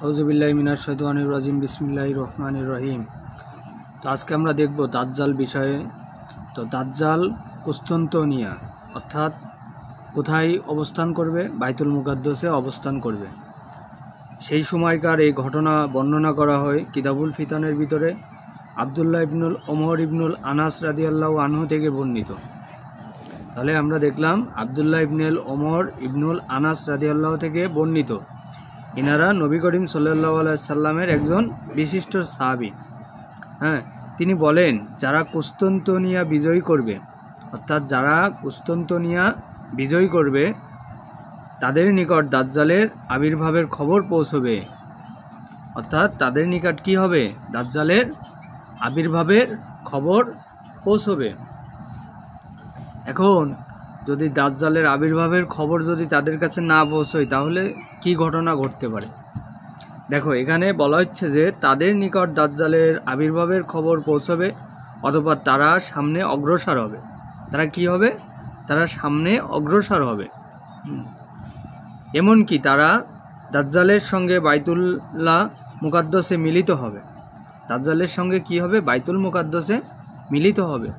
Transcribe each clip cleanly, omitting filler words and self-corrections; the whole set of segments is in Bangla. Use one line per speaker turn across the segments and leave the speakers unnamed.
আউযুবিল্লাহি মিনাশ শাইতানির রাজিম বিসমিল্লাহির রহমানির রহিম। তো আজকে আমরা দেখব দাজ্জাল বিষয়ে। তো দাজ্জাল কুস্তুনতনিয়া অর্থাৎ কোথায় অবস্থান করবে? বাইতুল মুকাদ্দাসে অবস্থান করবে। সেই সময়কার এই ঘটনা বর্ণনা করা হয় কিতাবুল ফিতানের ভিতরে আব্দুল্লাহ ইবনুল ওমর ইবনুল আনাস রাদিয়াল্লাহু আনহু থেকে বর্ণিত। তাহলে আমরা দেখলাম আব্দুল্লাহ ইবনুল ওমর ইবনুল আনাস রাদিয়াল্লাহু থেকে বর্ণিত। ইনারা নবী করিম সাল্লাল্লাহু আলাইহি সাল্লামের একজন বিশিষ্ট সাহাবী। তিনি বলেন, যারা কুস্তুনতনিয়া বিজয় করবে, অর্থাৎ যারা কুস্তুনতনিয়া বিজয় করবে তাদের নিকট দাজ্জালের আবির্ভাবের খবর পৌঁছবে। অর্থাৎ তাদের নিকট কি হবে? দাজ্জালের আবির্ভাবের খবর পৌঁছবে। এখন যদি দাজ্জালের আবির্ভাবের খবর যদি তাদের কাছে না পৌঁছয় তাহলে কি ঘটনা ঘটতে পারে? দেখো, এখানে বলা হচ্ছে যে তাদের নিকট দাজ্জালের আবির্ভাবের খবর পৌঁছবে অথবা তারা সামনে অগ্রসর হবে। তারা কি হবে? তারা সামনে অগ্রসর হবে। এমনকি তারা দাজ্জালের সঙ্গে বাইতুল্লাহ মুকাদ্দাসে মিলিত হবে। দাজ্জালের সঙ্গে কি হবে? বাইতুল মুকাদ্দাসে মিলিত হবে।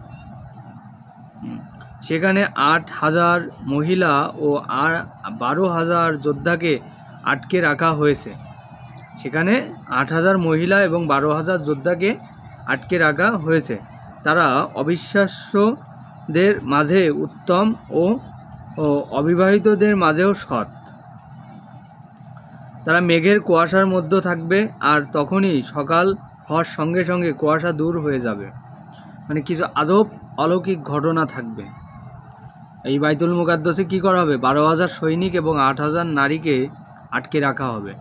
সেখানে 8,000 মহিলা ও 12,000 যোদ্ধাকে আটকে রাখা হয়েছে। সেখানে 8,000 মহিলা এবং 12,000 যোদ্ধাকে আটকে রাখা হয়েছে। তারা অবিশ্বাস্যদের মাঝে উত্তম ও অবিবাহিতদের মাঝেও সৎ। তারা মেঘের কুয়াশার মধ্যে থাকবে, আর তখনই সকাল হওয়ার সঙ্গে সঙ্গে কুয়াশা দূর হয়ে যাবে। মানে কিছু আজব অলৌকিক ঘটনা থাকবে। এই বাইতুল মুকাদ্দাসে কি করা হবে? 12,000 সৈনিক এবং 8,000 নারীকে আটকে রাখা হবে।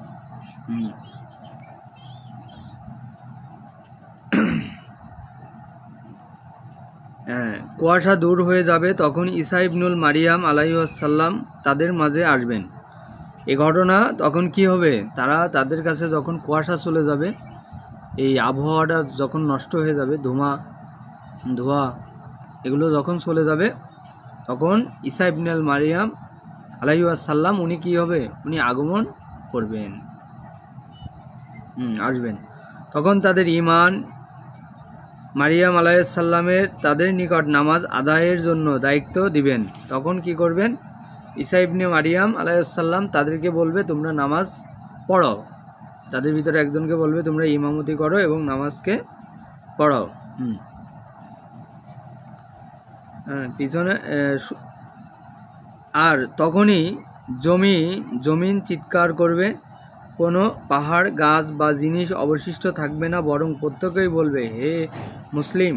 কুয়াশা দূর হয়ে যাবে, তখন ঈসা ইবনুল মারিয়াম আলাইহিস সালাম তাদের মাঝে আসবেন। এই ঘটনা তখন কি হবে? তাদের কাছে যখন কুয়াশা চলে যাবে, এই আবহাওয়াটা যখন নষ্ট হয়ে যাবে, ধোঁয়া এগুলো যখন চলে যাবে, তখন ঈসা ইবনুল মারিয়াম আলাইহিস সালাম উনি কি হবে? উনি আগমন করবেন, আসবেন। তখন তাদের ঈমান মারিয়াম আলাইহিস সালামের তাদের নিকট নামাজ আদায়ের জন্য দায়িত্ব দিবেন। তখন কি করবেন? ঈসা ইবনে মারিয়াম আলাইহিস সালাম তাদেরকে বলবে, তোমরা নামাজ পড়াও। তাদের ভিতরে একজনকে বলবে, তোমরা ইমামতি করো এবং নামাজকে পড়াও। পিছনে আর তখনই জমিন চিৎকার করবে, কোনো পাহাড়, গাছ বা জিনিস অবশিষ্ট থাকবে না, বরং প্রত্যেকেই বলবে, হে মুসলিম,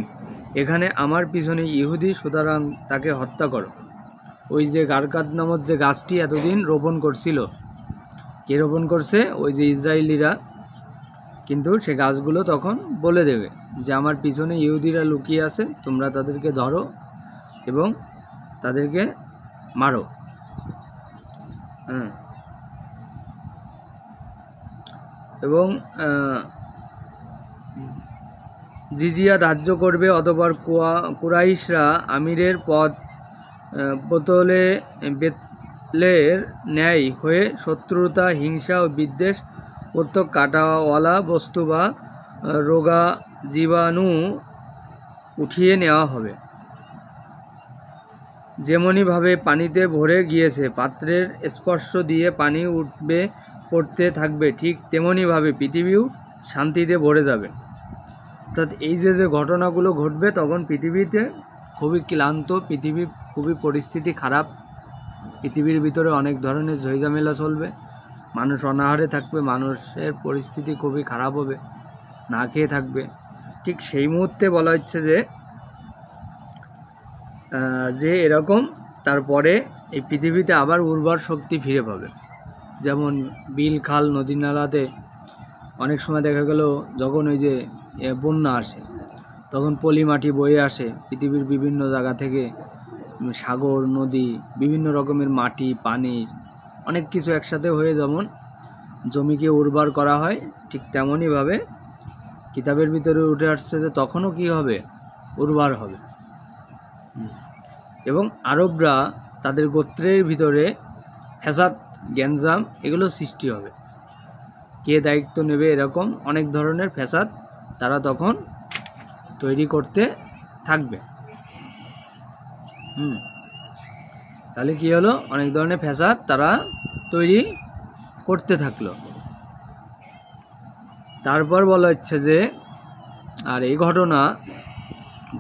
এখানে আমার পিছনে ইহুদি, সুতরাং তাকে হত্যা করো। ওই যে গারকাদ নামক যে গাছটি এতদিন রোপণ করছিল, কে রোপণ করছে? ওই যে ইসরায়েলিরা। কিন্তু সে গাছগুলো তখন বলে দেবে যে আমার পিছনে ইহুদিরা লুকিয়ে আছে, তোমরা তাদেরকে ধরো এবং তাদেরকে মারো। এবং জিজিয়া ধার্য করবে, অথবা কুরাইশরা আমিরের পদ বেতলের ন্যায় হয়ে শত্রুতা, হিংসা ও বিদ্বেষ, প্রত্যেক কাটাওয়ালা বস্তু বা রোগা জীবাণু উঠিয়ে নেওয়া হবে। যেমনিভাবে পানিতে ভরে গিয়েছে, পাত্রের স্পর্শ দিয়ে পানি উঠবে পড়তে থাকবে, ঠিক তেমনিভাবে পৃথিবীও শান্তিতে ভরে যাবে। অর্থাৎ এই যে ঘটনাগুলো ঘটবে, তখন পৃথিবীতে খুবই ক্লান্ত, পৃথিবী খুবই পরিস্থিতি খারাপ, পৃথিবীর ভিতরে অনেক ধরনের ঝইঝামেলা চলবে, মানুষ অনাহারে থাকবে, মানুষের পরিস্থিতি খুবই খারাপ হবে, না খেয়ে থাকবে। ঠিক সেই মুহূর্তে বলা হচ্ছে যে এরকম তারপরে এই পৃথিবীতে আবার উর্বর শক্তি ফিরে পাবে। যেমন বিল, খাল, নদী নালাতে অনেক সময় দেখা গেল যখন ওই যে বন্যা আসে, তখন পলি মাটি বয়ে আসে পৃথিবীর বিভিন্ন জায়গা থেকে, সাগর, নদী, বিভিন্ন রকমের মাটি, পানি, অনেক কিছু একসাথে হয়ে যেমন জমিকে উর্বর করা হয়, ঠিক তেমনইভাবে কিতাবের ভিতরে উঠে আসছে যে তখনও কি হবে? উর্বর হবে। এবং আরবরা তাদের গোত্রের ভিতরে ফ্যাসাদ, গ্যাঞ্জাম এগুলো সৃষ্টি হবে। কে দায়িত্ব নেবে, এরকম অনেক ধরনের ফ্যাসাদ তারা তখন তৈরি করতে থাকবে। তাহলে কি হলো, অনেক ধরনের ফ্যাসাদ তারা তৈরি করতে থাকলো। তারপর বলা হচ্ছে যে আর এই ঘটনা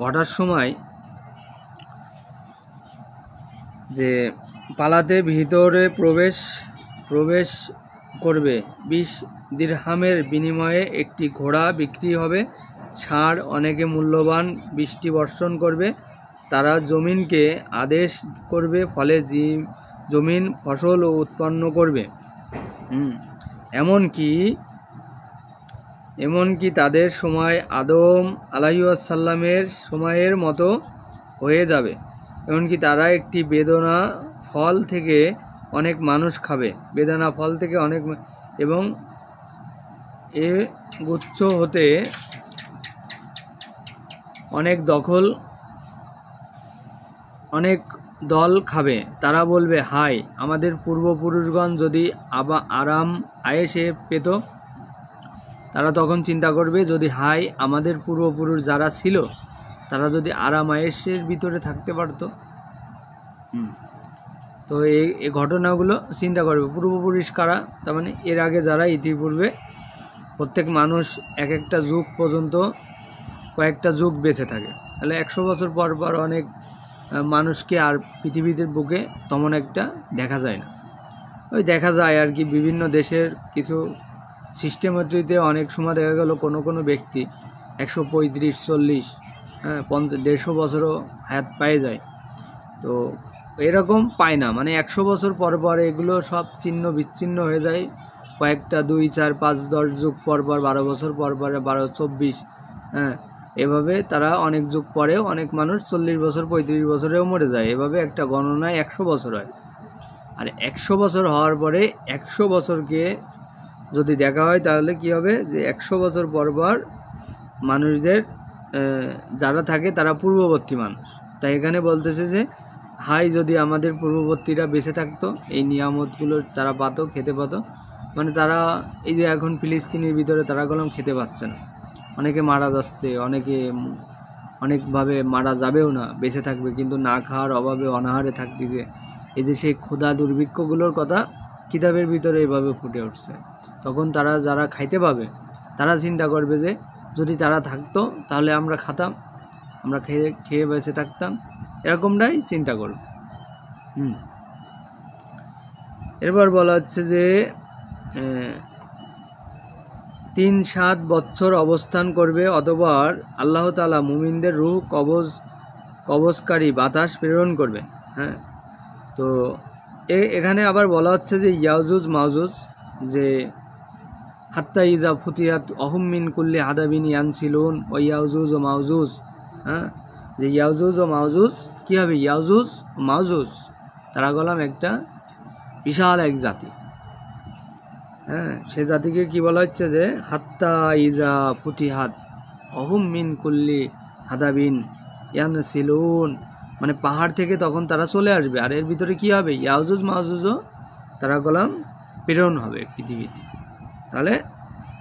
ঘটার সময় যে পালাতে ভিতরে প্রবেশ করবে, 20 দিরহামের বিনিময়ে একটি ঘোড়া বিক্রি হবে, ষাঁড় অনেকে মূল্যবান বৃষ্টি বর্ষণ করবে, তারা জমিনকে আদেশ করবে, ফলে জমিন ফসল উৎপন্ন করবে। এমনকি তাদের সময় আদম আলাইহিসসালামের সময়ের মতো হয়ে যাবে। এমনকি তারা একটি বেদনা ফল থেকে অনেক মানুষ খাবে, বেদানা ফল থেকে অনেক, এবং এ গুচ্ছ হতে অনেক দল খাবে। তারা বলবে, হায় আমাদের পূর্বপুরুষগণ যদি আরাম আয়েশে পেত। তারা তখন চিন্তা করবে, যদি হায় আমাদের পূর্বপুরুষ যারা ছিল তারা যদি আরাম আয়েশের ভিতরে থাকতে পারতো। তো এই ঘটনাগুলো চিন্তা করবে। পূর্বপুরুষ কারা? তার মানে এর আগে যারা ইতিপূর্বে, প্রত্যেক মানুষ এক একটা যুগ পর্যন্ত কয়েকটা যুগ বেঁচে থাকে। তাহলে 100 বছর পর পর অনেক মানুষকে আর পৃথিবীতে বুকে তেমন একটা দেখা যায় না। ওই দেখা যায় আর কি, বিভিন্ন দেশের কিছু সিস্টেমেটিতে অনেক সময় দেখা গেল কোনো ব্যক্তি 135, 40, 50, 150 বছরও হায়াত পেয়ে যায়। তো এরকম পায় না, মানে 100 বছর পর পর এগুলো সব ছিন্ন বিচ্ছিন্ন হয়ে যায়। কয়েকটা 2, 4, 5, 10 যুগ পর পর, 12 বছর পর পর, 12, 24, এভাবে তারা অনেক যুগ পরেও অনেক মানুষ 40 বছর 35 বছরেও মরে যায়। এভাবে একটা গণনায় 100 বছর হয়। আর 100 বছর হওয়ার পরে 100 বছরকে যদি দেখা হয় তাহলে কি হবে, যে 100 বছর পর পর মানুষদের যারা থাকে তারা পূর্ববর্তী মানুষ। তাই এখানে বলতেছে যে হাই যদি আমাদের পূর্ববর্তীরা বেঁচে থাকতো, এই নিয়ামতগুলো তারা পাতো, খেতে পাতো। মানে তারা এই যে এখন ফিলিস্তিনের ভিতরে তারা গেলাম খেতে পাচ্ছে না, অনেকে মারা যাচ্ছে, অনেকভাবে মারা যাবেও না, বেঁচে থাকবে কিন্তু না খাওয়ার অভাবে অনাহারে থাকতেছে। এই যে সেই ক্ষুধা দুর্ভিক্ষগুলোর কথা কিতাবের ভিতরে এভাবে ফুটে উঠছে। তখন তারা যারা খাইতে পাবে তারা চিন্তা করবে যে যদি তারা থাকতো তাহলে আমরা খাতাম, আমরা খেয়ে বেঁচে থাকতাম, এরকমটাই চিন্তা করবে। এরপর বলা হচ্ছে যে 3-7 বছর অবস্থান করবে, অতঃপর আল্লাহ তাআলা মুমিনদের রূহ কবজকারী বাতাস প্রেরণ করবেন। তো এখানে আবার বলা হচ্ছে যে ইয়াজুজ মাউজুজ, যে হাত্তা ইজা ফুতিয়াত অহুম মিন কুল্লি হাদাবিন ইয়ানসিলুন ও ইয়াজুজ ও মাউজুজ। যে ইয়াজুজ ও মাউজুজ কী হবে, ইয়াজুজ ও মাউজুজ তারা গলাম একটা বিশাল এক জাতি। সে জাতিকে কি বলা হচ্ছে, যে হাত্তা ইজা ফুতিহাত অহুম মিন কুল্লি হাদাবিন ইয়ানসিলুন, মানে পাহাড় থেকে তখন তারা চলে আসবে। আর এর ভিতরে কি হবে, ইয়াজুজ মাউজুজও তারা গলাম প্রেরণ হবে পৃথিবীতে। তাহলে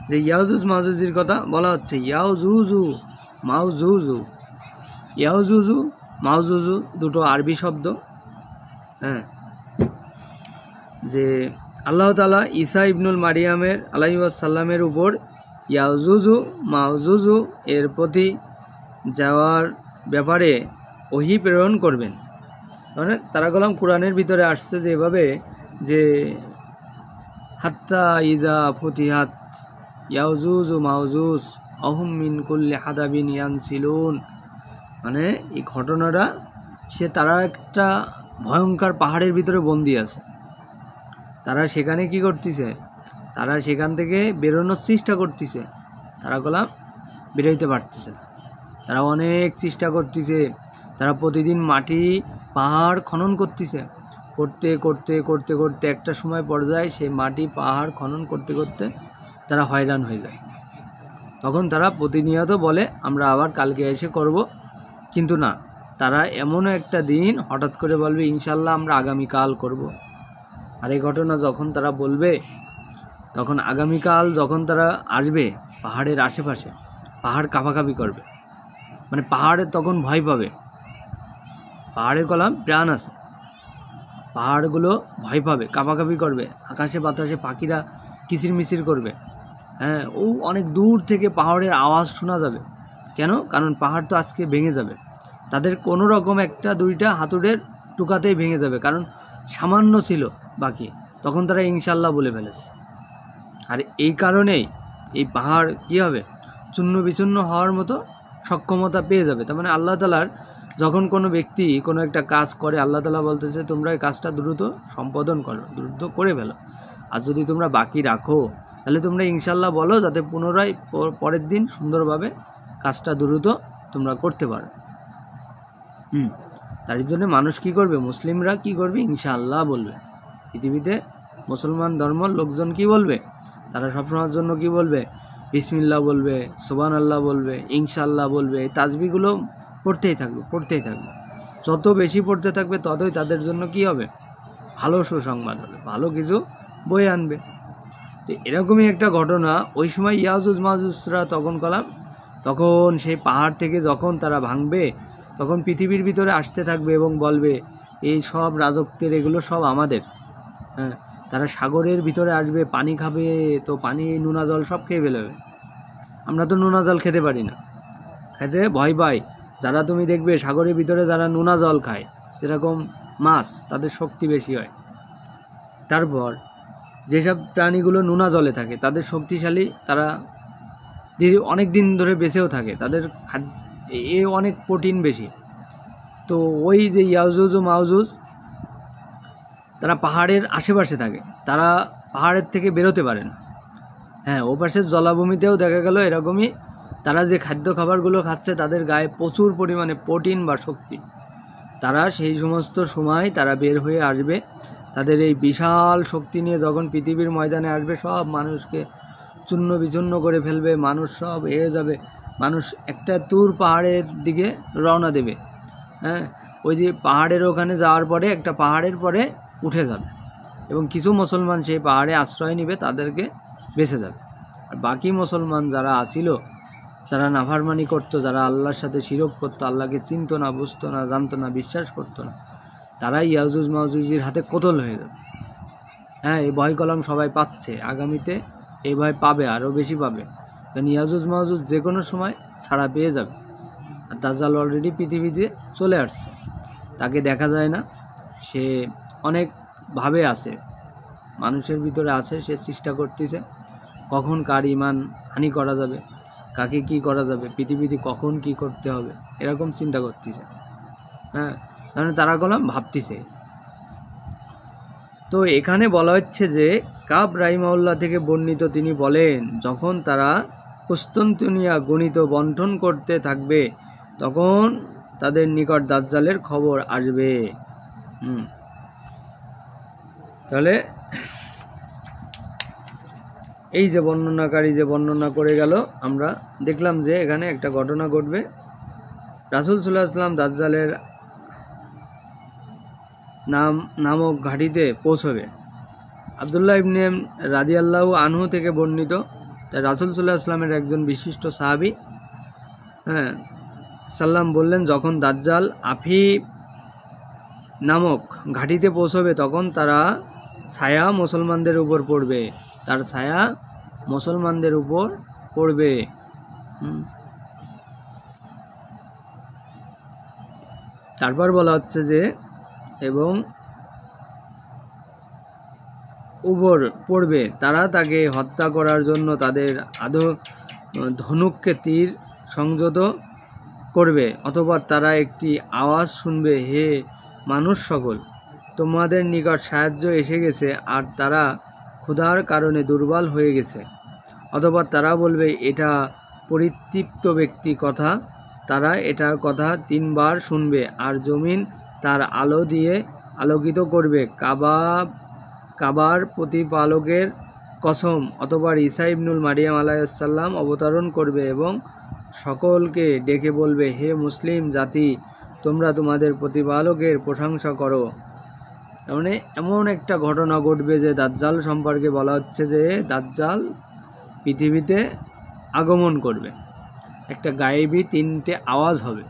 যে ইয়াজুজ মাউজুজির কথা বলা হচ্ছে, ইয়াজুজু মাউজুজু দুটো আরবি শব্দ। যে আল্লাহ তাআলা ঈসা ইবনুল মারিয়ামের আলাইহিসসালামের উপর ইয়াজুজু মাউজুজু এর প্রতি যাওয়ার ব্যাপারে ওহী প্রেরণ করবেন। মানে তারা গলাম কোরআনের ভিতরে আসছে যে এভাবে, যে হাত্তা ইজা ফুতিহাত ইয়াজুজ ও মাউজুজ অহুম মিন কুল্লি হাদাবিন ইয়ানসিলুন, মানে এই ঘটনাটা তারা একটা ভয়ঙ্কর পাহাড়ের ভিতরে বন্দি আছে। তারা সেখানে কি করতেছে, তারা সেখান থেকে বেরোনোর চেষ্টা করতেছে, তারা গলাম বেরোইতে পারতেছে না। তারা অনেক চেষ্টা করতেছে, তারা প্রতিদিন মাটি পাহাড় খনন করতেছে, করতে করতে করতে করতে একটা সময় পর্যায়ে সেই মাটি পাহাড় খনন করতে করতে তারা হয়রান হয়ে যায়। তখন তারা প্রতিনিয়ত বলে আমরা আবার কালকে এসে করব, কিন্তু না, তারা এমনও একটা দিন হঠাৎ করে বলবে ইনশাল্লাহ আমরা আগামীকাল করব। আর এই ঘটনা যখন তারা বলবে তখন আগামীকাল যখন তারা আসবে পাহাড়ের আশেপাশে, পাহাড় কাঁপাকাঁপি করবে, মানে পাহাড়ে তখন ভয় পাবে। পাহাড়ের কলাম প্রাণ আছে, পাহাড়গুলো ভয় পাবে, কাঁপাকাঁপি করবে, আকাশে বাতাসে পাখিরা কিচিরমিচির করবে। হ্যাঁ, ও অনেক দূর থেকে পাহাড়ের আওয়াজ শোনা যাবে। কেন? কারণ পাহাড় তো আজকে ভেঙে যাবে, তাদের কোনো রকম একটা দুইটা হাতুড়ের টুকাতেই ভেঙে যাবে, কারণ সামান্য ছিল বাকি, তখন তারা ইনশাল্লাহ বলে ফেলেছে। আর এই কারণেই এই পাহাড় কী হবে, চূর্ণ বিচূর্ণ হওয়ার মতো সক্ষমতা পেয়ে যাবে। তার মানে আল্লাহ তাআলার যখন কোনো ব্যক্তি কোনো একটা কাজ করে, আল্লাহ তাআলা বলতেছে তোমরা এই কাজটা দ্রুত সম্পাদন করো, দ্রুত করে ফেলো। আর যদি তোমরা বাকি রাখো তাহলে তোমরা ইনশাল্লাহ বলো, যাতে পুনরায় পরের দিন সুন্দরভাবে কাজটা দ্রুত তোমরা করতে পারো। তার জন্য মানুষ কি করবে, মুসলিমরা কি করবে, ইনশাআল্লাহ বলবে। পৃথিবীতে মুসলমান ধর্মের লোকজন কি বলবে, তারা সবসময়ের জন্য কি বলবে, বিসমিল্লাহ বলবে, সুবহানাল্লাহ বলবে, ইনশাআল্লাহ বলবে। এই তাসবিহগুলো পড়তেই থাকবে, পড়তেই থাকবে। যত বেশি পড়তে থাকবে ততই তাদের জন্য কি হবে, ভালো সুসংবাদ হবে, ভালো কিছু বয়ে আনবে। তো এরকমই একটা ঘটনা ওই সময় ইয়াজুজ মাজুজরা তখন সেই পাহাড় থেকে যখন তারা ভাঙবে, তখন পৃথিবীর ভিতরে আসতে থাকবে এবং বলবে এই সব রাজত্বের এগুলো সব আমাদের। হ্যাঁ, তারা সাগরের ভিতরে আসবে, পানি খাবে, তো পানি নোনা জল সব খেয়ে ফেলবে। আমরা তো নোনা জল খেতে পারি না, খেতে ভয় পাই। যারা তুমি দেখবে সাগরের ভিতরে যারা নোনা জল খায়, যেরকম মাছ, তাদের শক্তি বেশি হয়। তারপর যেসব প্রাণীগুলো নোনা জলে থাকে তাদের শক্তিশালী, তারা অনেক দিন ধরে বেঁচেও থাকে, তাদের অনেক প্রোটিন বেশি। তো ওই যে ইয়াজুজ ও মাউজুজ, তারা পাহাড়ের আশেপাশে থাকে, তারা পাহাড়ের থেকে বেরোতে পারে না। হ্যাঁ, ওপাশের জলাভূমিতেও দেখা গেল এরকমই, তারা যে খাদ্য খাবারগুলো খাচ্ছে তাদের গায়ে প্রচুর পরিমাণে প্রোটিন বা শক্তি। তারা সেই সমস্ত সময় তারা বের হয়ে আসবে, তাদের এই বিশাল শক্তি নিয়ে যখন পৃথিবীর ময়দানে আসবে, সব মানুষকে চূর্ণ বিচূর্ণ করে ফেলবে, মানুষ সব যাবে। মানুষ একটা তুর পাহাড়ের দিকে রওনা দেবে। হ্যাঁ, ওই যে পাহাড়ের ওখানে যাওয়ার পরে একটা পাহাড়ের পরে উঠে যাবে এবং কিছু মুসলমান সেই পাহাড়ে আশ্রয় নেবে, তাদেরকে বেঁচে যাবে। আর বাকি মুসলমান যারা আসিল, যারা নাফরমানি করতো, যারা আল্লাহর সাথে শিরক করতো, আল্লাহকে চিনতো না, বুঝতো না, জানতো না, বিশ্বাস করতো না, তারাই ইয়াজুজ মাউজুজের হাতে কতল হয়ে যাবে। হ্যাঁ, এই ভয় কলম সবাই পাচ্ছে, আগামীতে এই ভয় পাবে, আরও বেশি পাবে। কারণ ইয়াজুজ মাউজুজ যে কোনো সময় ছাড়া পেয়ে যাবে। আর দাজ্জাল অলরেডি পৃথিবীতে চলে আসছে, তাকে দেখা যায় না, সে অনেকভাবে আছে, মানুষের ভিতরে আছে, সে চেষ্টা করতেছে কখন কার ইমান হানি করা যাবে, কাকে কি করা যাবে, পৃথিবীতে কখন কি করতে হবে, এরকম চিন্তা করতেছে। হ্যাঁ, মানে তারা কলম ভাবতেছে। তো এখানে বলা হচ্ছে যে কাব রাহিমাহুল্লাহ থেকে বর্ণিত, তিনি বলেন যখন তারা কুস্তান্তনিয়া গণিত বন্টন করতে থাকবে তখন তাদের নিকট দাজ্জালের খবর আসবে। তাহলে এই যে বর্ণনাকারী যে বর্ণনা করে গেল, আমরা দেখলাম যে এখানে একটা ঘটনা ঘটবে। রাসূল সাল্লাল্লাহু আলাইহি ওয়াসাল্লাম দাজ্জালের নামক ঘাটিতে পৌঁছবে। আব্দুল্লাহ ইবনে রাদিয়াল্লাহু আনহু থেকে বর্ণিত, তাই রাসূল সাল্লাল্লাহু আলাইহি ওয়াসাল্লামের একজন বিশিষ্ট সাহাবী সাল্লাম বললেন, যখন দাজ্জাল আফি নামক ঘাটিতে পৌঁছবে তখন তারা ছায়া মুসলমানদের উপর পড়বে, তার ছায়া মুসলমানদের উপর পড়বে। তারপর বলা হচ্ছে যে এবং উপর পড়বে, তারা তাকে হত্যা করার জন্য তাদের ধনুককে তীর সংযত করবে। অতঃপর তারা একটি আওয়াজ শুনবে, হে মানুষ সকল, তোমাদের নিকট সাহায্য এসে গেছে, আর তারা ক্ষুধার কারণে দুর্বল হয়ে গেছে। অতঃপর তারা বলবে, এটা পরিতৃপ্ত ব্যক্তি কথা। তারা এটার কথা 3 বার শুনবে, আর জমিন তার আলো দিয়ে আলোকিত করবে। কাবার প্রতিপালকের কসম। অতঃপর ঈসা ইবনুল মারিয়াম আলাইহিস সালাম অবতরণ করবে এবং সকলকে ডেকে বলবে, হে মুসলিম জাতি, তোমরা তোমাদের প্রতিপালকের প্রশংসা করো, তার মানে এমন একটা ঘটনা ঘটবে যে দাজ্জাল সম্পর্কে বলা হচ্ছে যে দাজ্জাল পৃথিবীতে আগমন করবে। একটা গায়েবী 3টে আওয়াজ হবে।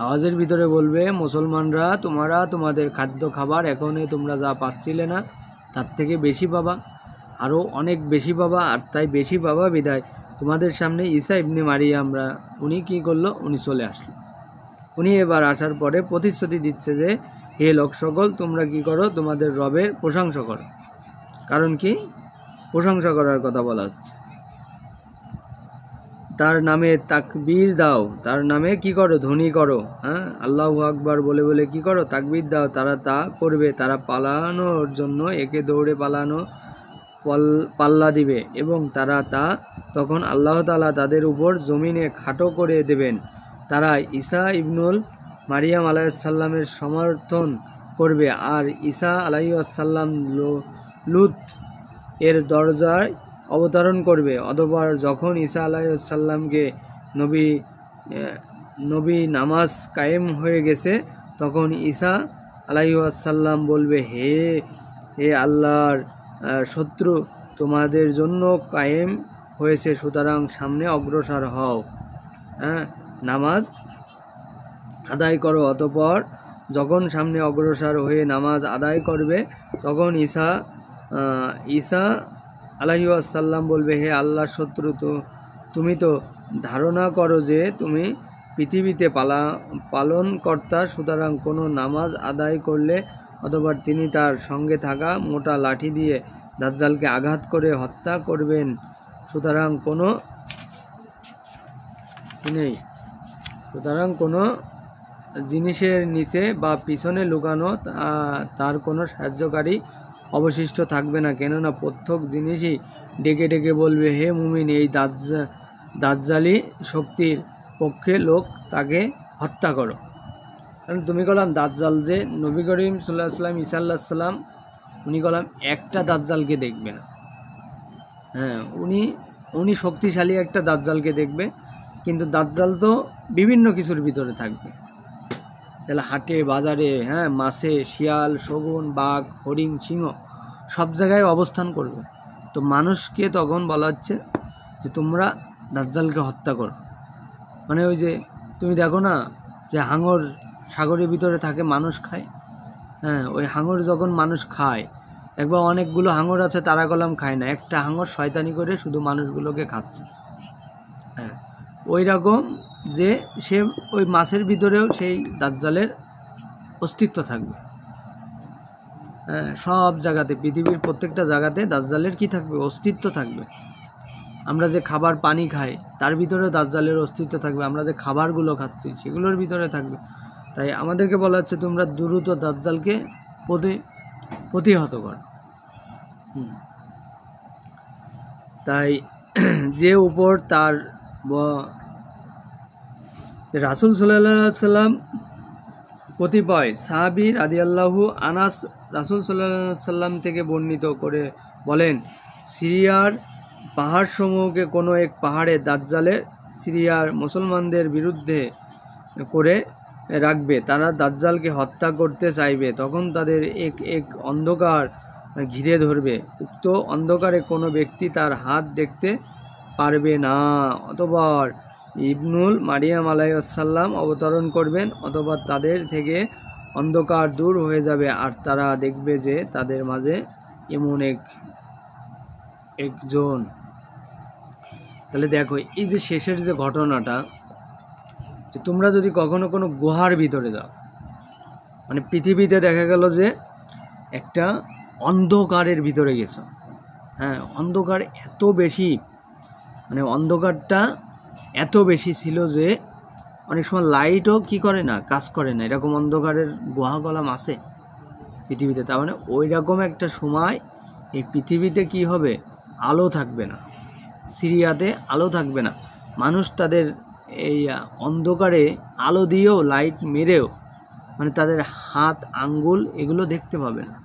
আওয়াজের ভিতরে বলবে, মুসলমানরা তোমরা তোমাদের খাদ্য খাবার এখনই তোমরা যা পাচ্ছিলে না তার থেকে বেশি পাবা, আরও অনেক বেশি পাবা, আর তাই বেশি পাবা বিদায় তোমাদের সামনে ঈসা ইবনে মারিয়ামরা উনি কী করলো, উনি চলে আসলো। উনি এবার আসার পরে প্রতিশ্রুতি দিচ্ছে যে হে লোক সকল, তোমরা কি করো, তোমাদের রবের প্রশংসা করো। কারণ কি প্রশংসা করার কথা বলা হচ্ছে? তার নামে তাকবীর দাও, তার নামে কি করো, ধ্বনি করো। হ্যাঁ, আল্লাহু আকবার বলে বলে কি করো, তাকবীর দাও। তারা তা করবে, তারা পালানোর জন্য একে দৌড়ে পালানো পাল্লা দিবে এবং তারা তা তখন আল্লাহ তাআলা তাদের উপর জমিনে খাটো করে দেবেন। তারা ঈসা ইবনুল মারিয়াম আলাইহিসসালামের সমর্থন করবে আর ঈসা আলাইহিসসালাম লুত এর দরজায় অবতরণ করবে। অতঃপর যখন ঈসা আলাইহিসসালামকে নবী নামাজ কায়েম হয়ে গেছে, তখন ঈসা আলাইহিসসালাম বলবে, হে আল্লাহর শত্রু, তোমাদের জন্য কায়েম হয়েছে, সুতরাং সামনে অগ্রসর হও, হ্যাঁ, নামাজ আদায় করো। অতঃপর যখন সামনে অগ্রসর হয়ে নামাজ আদায় করবে, তখন ঈসা আলাইহিসসালাম বলবে, হে আল্লাহর শত্রু, তুমি তো ধারণা করো যে তুমি পৃথিবীতে পালনকর্তা, সুতরাং কোনো নামাজ আদায় করলে অতঃপর তিনি তার সঙ্গে থাকা মোটা লাঠি দিয়ে দাজ্জালকে আঘাত করে হত্যা করবেন। সুতরাং কোনো জিনিসের নিচে বা পিছনে লুকানো তার কোনো সাহায্যকারী অবশিষ্ট থাকবে না, কেননা প্রত্যেক জিনিসই ডেকে ডেকে বলবে, হে মুমিন, এই দাজ্জালি শক্তির পক্ষে লোক, তাকে হত্যা করো। কারণ তুমি কলাম দাজ্জাল যে নবী করিম সাল্লাল্লাহু আলাইহি ওয়াসাল্লাম ঈসা আলাইহিস সালাম উনি কলাম একটা দাজ্জালকে দেখবে না। হ্যাঁ, উনি শক্তিশালী একটা দাজ্জালকে দেখবে, কিন্তু দাজ্জাল তো বিভিন্ন কিছুর ভিতরে থাকবে। তাহলে হাটে বাজারে, হ্যাঁ, মাছে, শিয়াল, শগুন, বাঘ, হরিণ, সিংহ সব জায়গায় অবস্থান করবে। তো মানুষকে তখন বলা হচ্ছে যে তোমরা দাজ্জালকে হত্যা করো। মানে ওই যে তুমি দেখো না যে হাঙর সাগরের ভিতরে থাকে, মানুষ খায়। হ্যাঁ, ওই হাঙর যখন মানুষ খায়, একবার অনেকগুলো হাঙর আছে তারা কলাম খায় না, একটা হাঙর শয়তানি করে শুধু মানুষগুলোকে খাচ্ছে। হ্যাঁ, ওই রকম যে সে ওই মাছের ভিতরেও সেই দাজ্জালের অস্তিত্ব থাকবে। হ্যাঁ, সব জায়গাতে, পৃথিবীর প্রত্যেকটা জায়গাতে দাজ্জালের কি থাকবে, অস্তিত্ব থাকবে। আমরা যে খাবার পানি খাই তার ভিতরেও দাজ্জালের অস্তিত্ব থাকবে, আমরা যে খাবারগুলো খাচ্ছি সেগুলোর ভিতরে থাকবে। তাই আমাদেরকে বলা হচ্ছে তোমরা দ্রুত দাজ্জালকে প্রতিহত করো। তাই যে উপর তার রাসূল সাল্লাল্লাহু আলাইহি সাল্লাম কতিপয় সাহাবী রাদিয়াল্লাহু আনাস রাসূল সাল্লাল্লাহু আলাইহি সাল্লাম থেকে বর্ণিত করে বলেন, সিরিয়ার পাহাড়সমূহকে কোনো এক পাহাড়ে দাজ্জালের সিরিয়ার মুসলমানদের বিরুদ্ধে করে রাখবে। তারা দাজ্জালকে হত্যা করতে চাইবে, তখন তাদের এক এক অন্ধকার ঘিরে ধরবে। উক্ত অন্ধকারে কোনো ব্যক্তি তার হাত দেখতে পারবে না। অতঃপর ইবনুল মারিয়াম আলাইহিসসালাম অবতরণ করবেন, অতঃপর তাদের থেকে অন্ধকার দূর হয়ে যাবে আর তারা দেখবে যে তাদের মাঝে এমন একজন। তাহলে দেখো, এই যে শেষের যে ঘটনাটা, যে তোমরা যদি কখনো কোনো গুহার ভিতরে যাও, মানে পৃথিবীতে দেখা গেল যে একটা অন্ধকারের ভিতরে গেছো। হ্যাঁ, অন্ধকার এত বেশি, মানে অন্ধকারটা এত বেশি ছিল যে অনেক সময় লাইটও কি করে না, কাজ করে না। এরকম অন্ধকারের গুহা গলাম আছে পৃথিবীতে। তার মানে ওই রকম একটা সময় এই পৃথিবীতে কি হবে, আলো থাকবে না, সিরিয়াতে আলো থাকবে না। মানুষ তাদের এই অন্ধকারে আলো দিয়েও, লাইট মেরেও, মানে তাদের হাত আঙ্গুল এগুলো দেখতে পাবে না।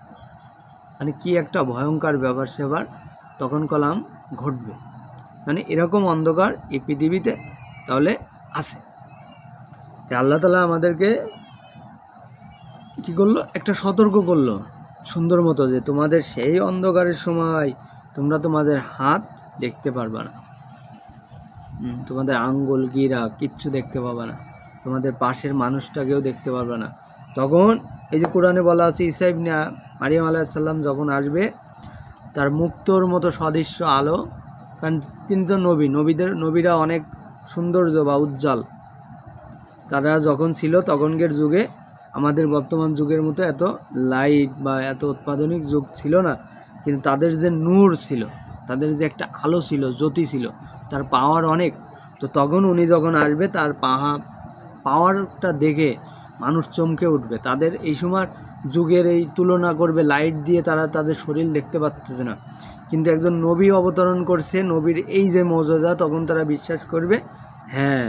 মানে কি একটা ভয়ঙ্কর ব্যাপার সেবার তখন কলাম ঘটবে। মানে এরকম অন্ধকার এই পৃথিবীতে তাহলে আছে। তাই আল্লাহ তাআলা আমাদেরকে কি করলো, একটা সতর্ক করলো সুন্দর মতো, যে তোমাদের সেই অন্ধকারের সময় তোমরা তোমাদের হাত দেখতে পারবা না, তোমাদের আঙ্গুল গিরা কিচ্ছু দেখতে পাবা না, তোমাদের পাশের মানুষটাকেও দেখতে পারবে না। তখন এই যে কোরআনে বলা আছে ঈসা ইবনে মারিয়াম আলাইহিস সালাম যখন আসবে, তার মুক্তোর মতো সদৃশ্য আলো, কারণ তিনি তো নবীরা অনেক সৌন্দর্য বা উজ্জ্বল, তারা যখন ছিল তখনকার যুগে আমাদের বর্তমান যুগের মতো এত লাইট বা এত অত্যাধুনিক যুগ ছিল না, কিন্তু তাদের যে নূর ছিল, তাদের যে একটা আলো ছিল, জ্যোতি ছিল, তার পাওয়ার অনেক। তো তখন উনি যখন আসবে তার পাওয়ারটা দেখে মানুষ চমকে উঠবে। তাদের এই সময় যুগের এই তুলনা করবে লাইট দিয়ে, তারা তাদের শরীর দেখতে পাচ্ছে না, কিন্তু একজন নবী অবতরণ করছে, নবীর এই যে মর্যাদা, তখন তারা বিশ্বাস করবে হ্যাঁ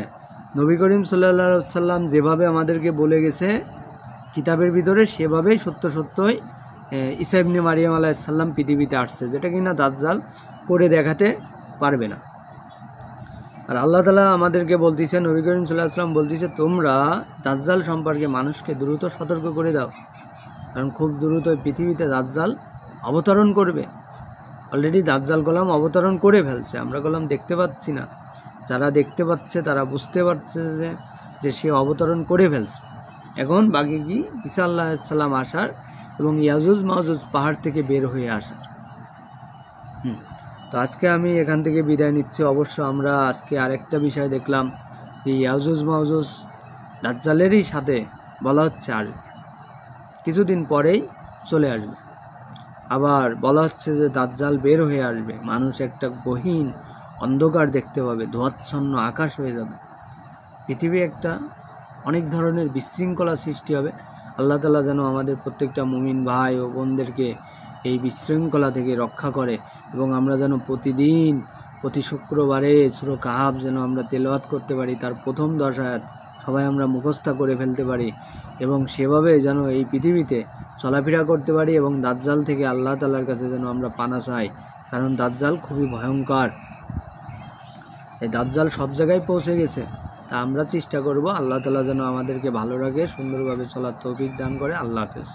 নবী করিম সাল্লাল্লাহু আলাইহি সাল্লাম যেভাবে আমাদেরকে বলে গেছে কিতাবের ভিতরে, সেভাবেই সত্যই ঈসা ইবনে মারিয়াম আলাইহিস সালাম পৃথিবীতে আসছে, যেটা কিনা দাজ্জাল করে দেখাতে পারবে না। আর আল্লাহ তাআলা আমাদেরকে বলতেছে, নবী করিম সাল্লাল্লাহু আলাইহি সাল্লাম বলতেছে, তোমরা দাজ্জাল সম্পর্কে মানুষকে দ্রুত সতর্ক করে দাও, কারণ খুব দ্রুত পৃথিবীতে দাজ্জাল অবতরণ করবে। অলরেডি দাজ্জাল গোলাম অবতরণ করে ফেলছে, আমরা গোলাম দেখতে পাচ্ছি না। যারা দেখতে পাচ্ছে তারা বুঝতে পারছে যে সে অবতরণ করে ফেলছে। এখন বাকি কি ঈসা আলাইহিস সালাম আসার এবং ইয়াজুজ মাওজুজ পাহাড় থেকে বের হয়ে আসার। তো আজকে আমি এখান থেকে বিদায় নিচ্ছি। অবশ্য আমরা আজকে আরেকটা বিষয় দেখলাম যে ইয়াজুজ মাওজুজ দাজ্জালেরই সাথে বলা হচ্ছে আর কিছুদিন পরেই চলে আসবে। আবার বলা হচ্ছে যে দাজ্জাল বের হয়ে আসবে, মানুষ একটা গহীন অন্ধকার দেখতে পাবে, ধোঁয়াচ্ছন্ন আকাশ হয়ে যাবে, পৃথিবী একটা অনেক ধরনের বিশৃঙ্খলা সৃষ্টি হবে। আল্লাহ তাআলা যেন আমাদের প্রত্যেকটা মুমিন ভাই ও বোনদেরকে এই বিশৃঙ্খলা থেকে রক্ষা করে, এবং আমরা যেন প্রতিদিন প্রতি শুক্রবারে সূরা কাহাফ যেন আমরা তেলাওয়াত করতে পারি, তার প্রথম 10 আয়াত সবাই আমরা মুখস্থ করে ফেলতে পারি, এবং সেভাবে যেন এই পৃথিবীতে চলাফেরা করতে পারি, এবং দাজ্জাল থেকে আল্লাহ তাআলার কাছে যেন আমরা পানা চাই, কারণ দাজ্জাল খুবই ভয়ঙ্কর। এই দাজ্জাল সব জায়গায় পৌঁছে গেছে। তা আমরা চেষ্টা করব আল্লাহ তাআলা যেন আমাদেরকে ভালো রাখে, সুন্দরভাবে চলার তৌফিক দান করে। আল্লাহ হাফেজ।